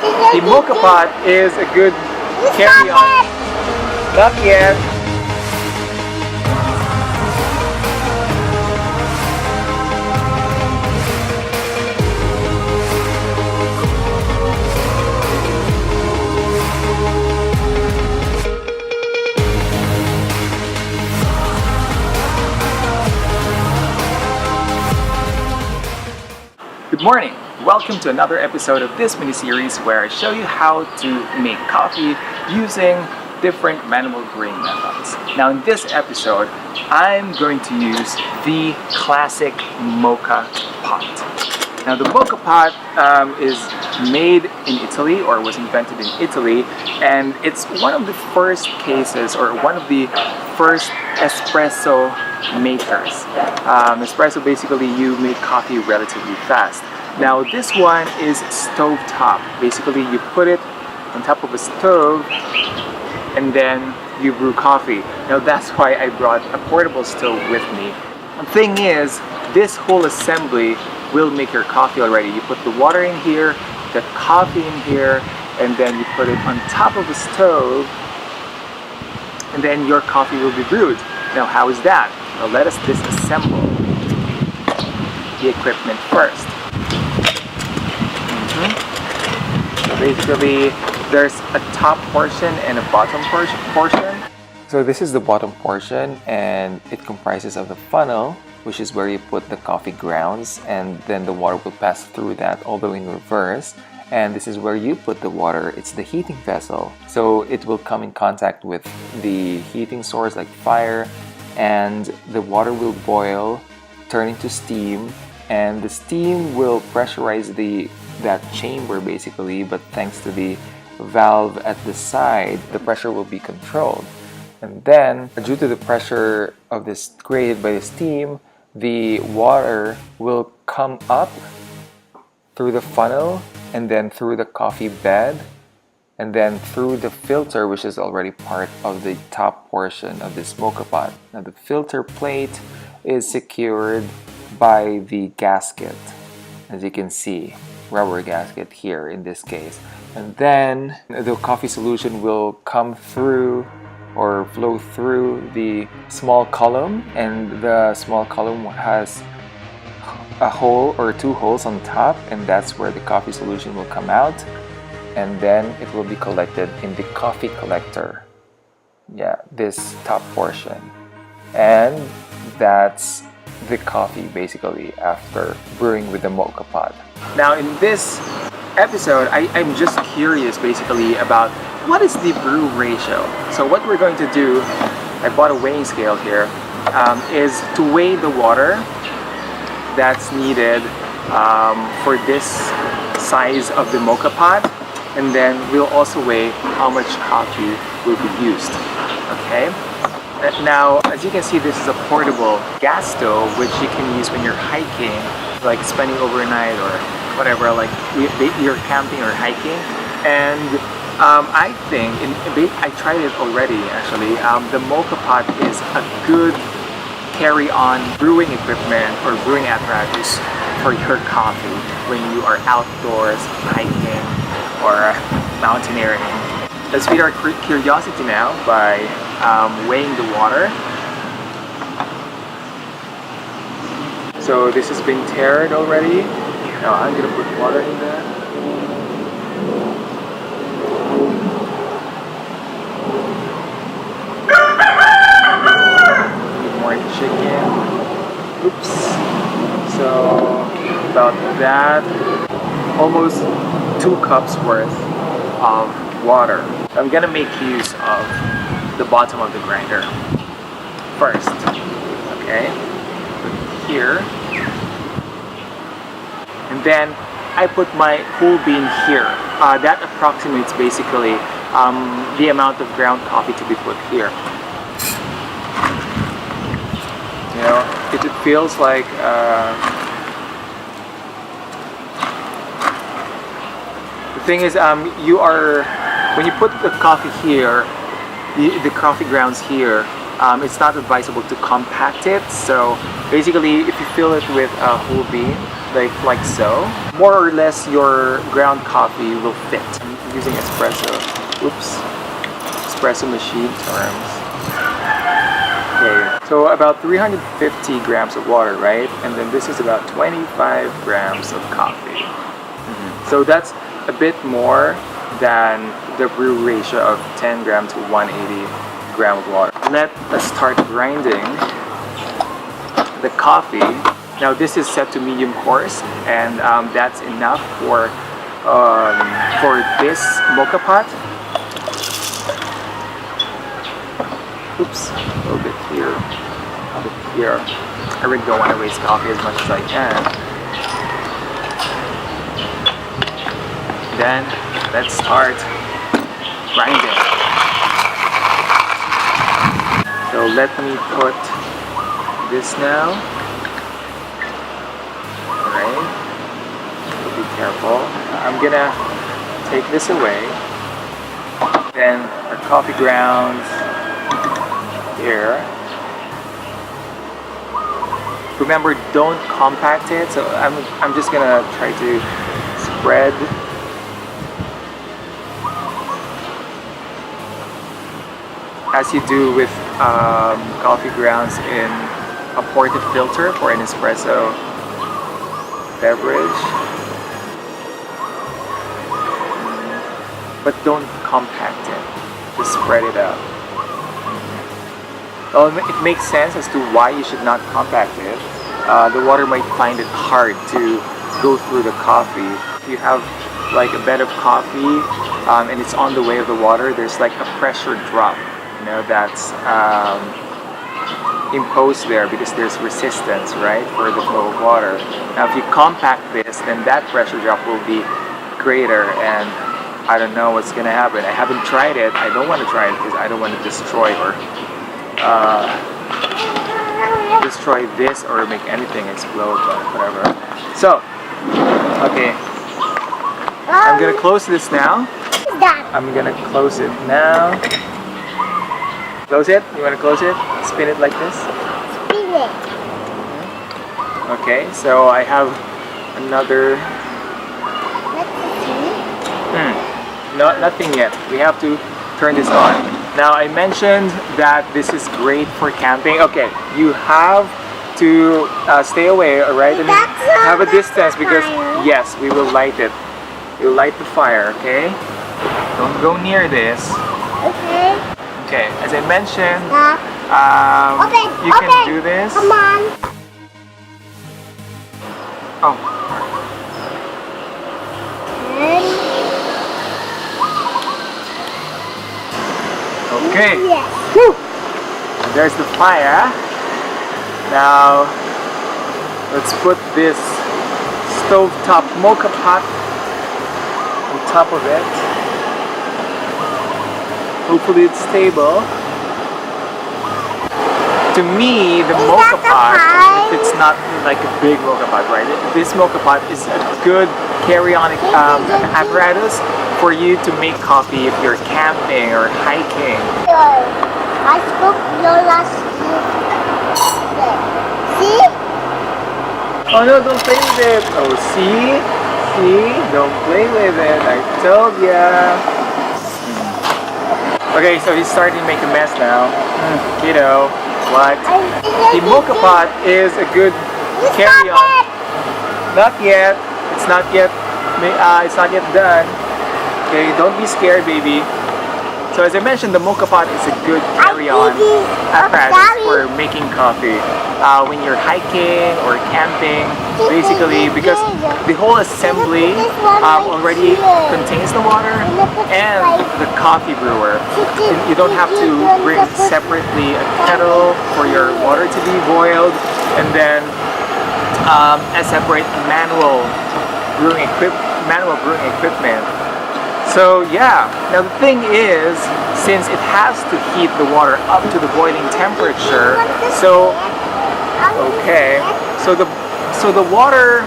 The Moka Pot is a good carry-on. Not yet. Good morning! Welcome to another episode of this mini-series where I show you how to make coffee using different manual brewing methods. Now in this episode, I'm going to use the classic Moka Pot. Now the Moka Pot is made in Italy, or was invented in Italy, and it's one of the first cases, or one of the first espresso makers. Espresso, basically you make coffee relatively fast. Now this one is stove top. Basically you put it on top of a stove and then you brew coffee. Now that's why I brought a portable stove with me. The thing is, this whole assembly will make your coffee already. You put the water in here, the coffee in here, and then you put it on top of a stove, and then your coffee will be brewed. Now how is that? Well, let us disassemble the equipment first. So basically, there's a top portion and a bottom portion. So this is the bottom portion, and it comprises of the funnel, which is where you put the coffee grounds, and then the water will pass through that, although in reverse. And this is where you put the water. It's the heating vessel. So it will come in contact with the heating source like fire, and the water will boil, turn into steam, and the steam will pressurize that chamber basically, but thanks to the valve at the side, the pressure will be controlled. And then, due to the pressure of this created by the steam, the water will come up through the funnel, and then through the coffee bed, and then through the filter, which is already part of the top portion of this Moka Pot. Now the filter plate is secured by the gasket, as you can see, rubber gasket here in this case. And then the coffee solution will come through or flow through the small column, and the small column has a hole or two holes on top, and that's where the coffee solution will come out, and then it will be collected in the coffee collector. Yeah, this top portion. And that's the coffee basically after brewing with the Moka Pot. Now in this episode, I'm just curious basically about what is the brew ratio. So what we're going to do, I bought a weighing scale here, is to weigh the water that's needed for this size of the Moka Pot, and then we'll also weigh how much coffee will be used. Okay? Now, as you can see, this is a portable gas stove which you can use when you're hiking, like spending overnight or whatever, like you're camping or hiking. And I think, I tried it already actually, the Moka Pot is a good carry-on brewing equipment or brewing apparatus for your coffee when you are outdoors hiking or mountaineering. Let's feed our curiosity now by weighing the water. So this has been tiered already. Now I'm gonna put water in there. More chicken. Oops. So about that, almost 2 cups worth of water. I'm gonna make use of the bottom of the grinder first. Okay, put here, and then I put my whole bean here. That approximates basically the amount of ground coffee to be put here. You know, it feels like the thing is, when you put the coffee here, the coffee grounds here, it's not advisable to compact it. So basically, if you fill it with a whole bean, like so. More or less your ground coffee will fit. I'm using espresso. Oops. Espresso machine terms. Okay, so about 350 grams of water, right? And then this is about 25 grams of coffee. So that's a bit more than the brew ratio of 10 gram to 180 gram of water. Let us start grinding the coffee. Now this is set to medium coarse, and that's enough for this moka pot. Oops, a little bit here, a bit here. I really don't want to waste coffee as much as I can. Then let's start grinding. So let me put this now. Alright. Be careful. I'm gonna take this away. Then our coffee grounds here. Remember, don't compact it. So I'm just gonna try to spread. As you do with coffee grounds in a ported filter for an espresso beverage. But don't compact it, just spread it out. Well, it makes sense as to why you should not compact it. The water might find it hard to go through the coffee. If you have like a bed of coffee and it's on the way of the water, there's like a pressure drop. You know, that's imposed there because there's resistance, right, for the flow of water. Now if you compact this, then that pressure drop will be greater, and I don't know what's gonna happen. I haven't tried it. I don't want to try it because I don't want to destroy this or make anything explode, but whatever. So, okay, I'm gonna close this now. I'm gonna close it now. Close it? You want to close it? Spin it like this? Spin it. Okay, so I have another... Nothing yet. We have to turn this on. Now I mentioned that this is great for camping. Okay, you have to stay away, alright? And have a distance because, yes, we will light it. We'll light the fire, okay? Don't go near this. Okay. Okay, as I mentioned, you open. can do this. Come on. Oh. Okay. Yes. Whew. There's the fire. Now, let's put this stovetop moka pot on top of it. Hopefully it's stable. To me, the moka pot, if it's not like a big moka pot, right? This moka pot is a good carry-on apparatus for you to make coffee if you're camping or hiking. I spoke Lola's. See? Oh no, don't play with it. Oh, see? See? Don't play with it. I told ya. Okay, so he's starting to make a mess now. Kiddo, what? The moka pot is a good carry-on. Not yet. It's not yet. It's not yet done. Okay, don't be scared, baby. So as I mentioned, the moka pot is a good carry-on apparatus for making coffee when you're hiking or camping, basically, because the whole assembly already contains the water and the coffee brewer. You don't have to bring separately a kettle for your water to be boiled, and then a separate manual brewing equipment. So yeah, now the thing is, since it has to heat the water up to the boiling temperature, so okay, so the water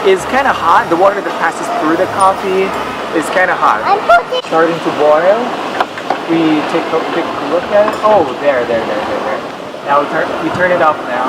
is kind of hot. The water that passes through the coffee is kind of hot. Starting to boil. We take a quick look at it. Oh, there. Now we turn it off now.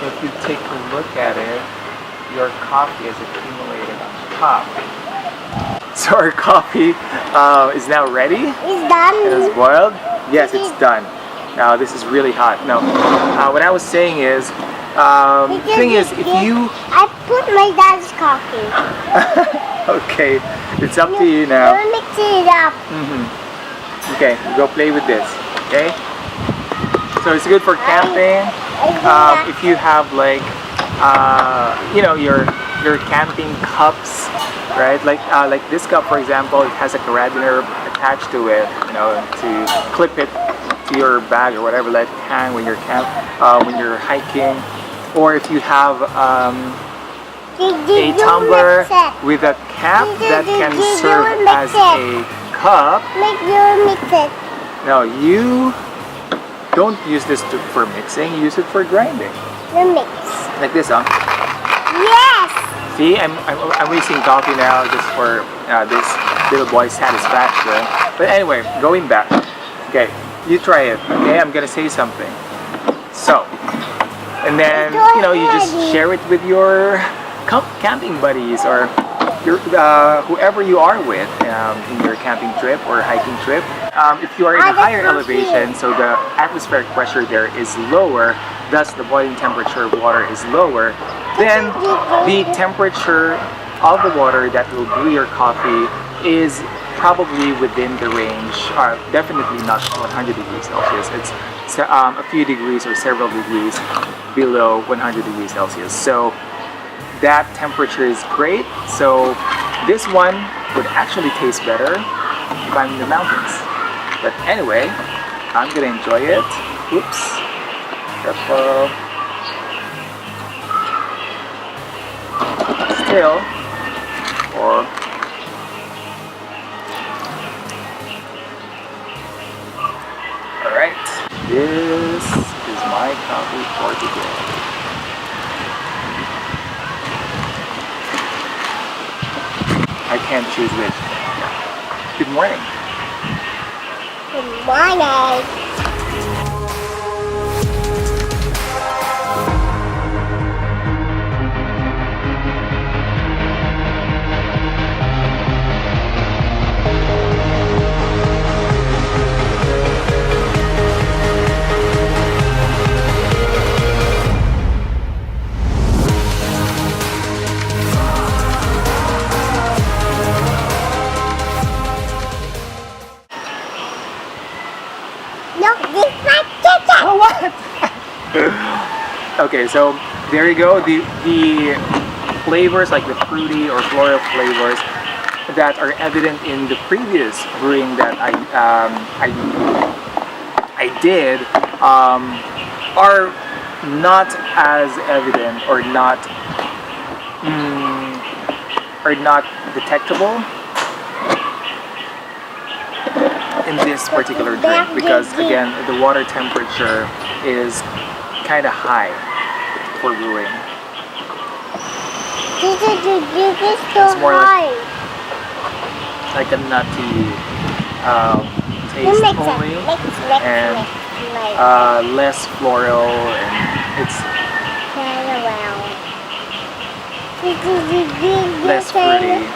So if you take a look at it, your coffee is accumulated on the top. So our coffee is now ready. It's done. It is boiled. Yes, it's done. Now this is really hot. No, what I was saying is, the thing is, if you I put my dad's coffee. okay, it's up to you now. Don't mix it up. Okay, go play with this. Okay. So it's good for camping. If you have like, you know, your camping cups, right? Like this cup, for example, it has a carabiner attached to it, you know, to clip it to your bag or whatever, like hang when you're when you're hiking, or if you have a tumbler with a cap that can serve as a cup. Mix it. No, you don't use this for mixing. Use it for grinding. The mix. Like this, huh? Yes. See, I'm wasting coffee now just for this little boy's satisfaction. But anyway, going back. Okay, you try it. Okay, I'm gonna say something. So, and then you know you just share it with your camping buddies or your whoever you are with in your camping trip or hiking trip. If you are in a higher elevation, so the atmospheric pressure there is lower, thus the boiling temperature of water is lower, then the temperature of the water that will brew your coffee is probably within the range, definitely not 100 degrees Celsius. It's a few degrees or several degrees below 100 degrees Celsius. So that temperature is great. So this one would actually taste better if I'm in the mountains. But anyway, I'm gonna enjoy it. Oops. Careful. Still. Or alright. This is my coffee for today. I can't choose which. Good morning. Good morning. Look, this is my ketchup. Oh, what? Okay, so there you go. The flavors, like the fruity or floral flavors that are evident in the previous brewing that I did are not as evident or not detectable in this particular drink, because again the water temperature is kind of high for brewing. It's more like a nutty taste only, and less floral, and it's less fruity.